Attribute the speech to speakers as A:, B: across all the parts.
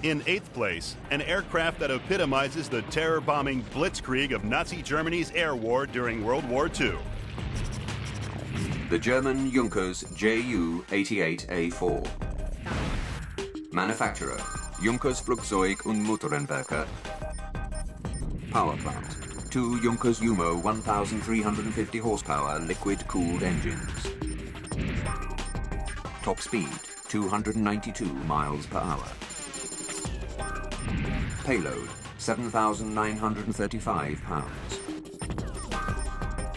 A: In 8th place, an aircraft that epitomizes the terror-bombing blitzkrieg of Nazi Germany's air war during World War II.
B: The German Junkers JO-88A-4. Manufacturer, Junkers Flugzeug- und Motorenwerke. Power plant, 2 Junkers Jumo 1,350 horsepower liquid-cooled engines. Top speed, 292 miles per hour. Payload, 7,935 pounds.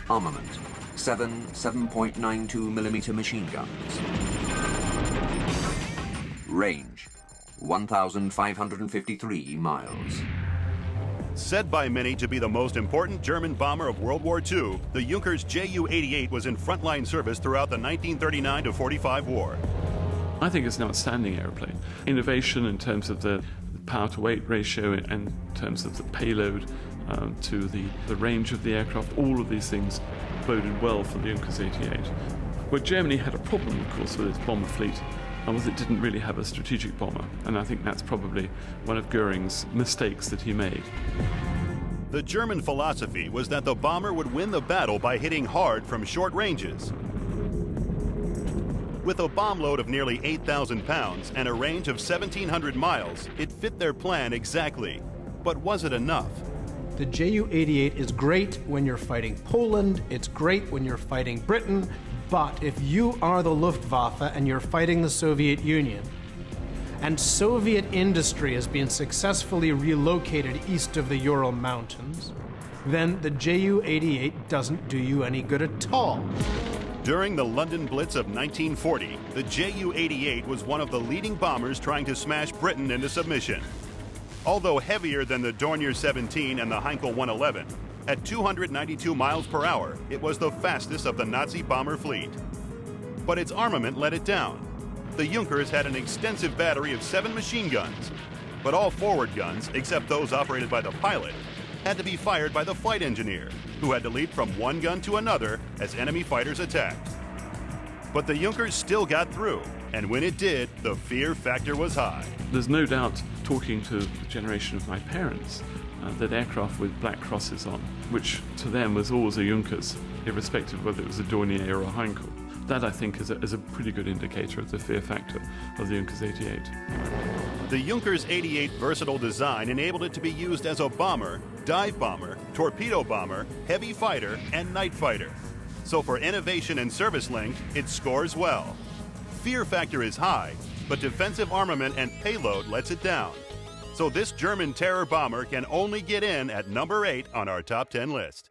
B: Armament, 7 7.92mm machine guns. Range, 1,553 miles.
A: Said by many to be the most important German bomber of World War II, the Junkers JU-88 was in frontline service throughout the 1939-45 war.
C: I think it's an outstanding airplane. Innovation in terms of the power-to-weight ratio, and in terms of the payload, to the range of the aircraft, all of these things boded well for the Junkers 88. But Germany had a problem, of course, with its bomber fleet, and was it didn't really have a strategic bomber. And I think that's probably one of Goering's mistakes that he made.
A: The German philosophy was that the bomber would win the battle by hitting hard from short ranges. With a bomb load of nearly 8,000 pounds and a range of 1,700 miles, it fit their plan exactly. But was it enough?
D: The Ju-88 is great when you're fighting Poland, it's great when you're fighting Britain, but if you are the Luftwaffe and you're fighting the Soviet Union, and Soviet industry has been successfully relocated east of the Ural Mountains, then the Ju-88 doesn't do you any good at all.
A: During the London Blitz of 1940, the Ju-88 was one of the leading bombers trying to smash Britain into submission. Although heavier than the Dornier 17 and the Heinkel 111, at 292 miles per hour, it was the fastest of the Nazi bomber fleet. But its armament let it down. The Junkers had an extensive battery of 7 machine guns, but all forward guns, except those operated by the pilot, had to be fired by the flight engineer, who had to leap from one gun to another as enemy fighters attacked. But the Junkers still got through, and when it did, the fear factor was high.
C: There's no doubt, talking to the generation of my parents, that aircraft with black crosses on, which to them was always a Junkers, irrespective of whether it was a Dornier or a Heinkel. That, I think, is a pretty good indicator of the fear factor of the Junkers 88.
A: The Junkers 88 versatile design enabled it to be used as a bomber, dive bomber, torpedo bomber, heavy fighter, and night fighter. So for innovation and service length, it scores well. Fear factor is high, but defensive armament and payload lets it down. So this German terror bomber can only get in at number 8 on our top 10 list.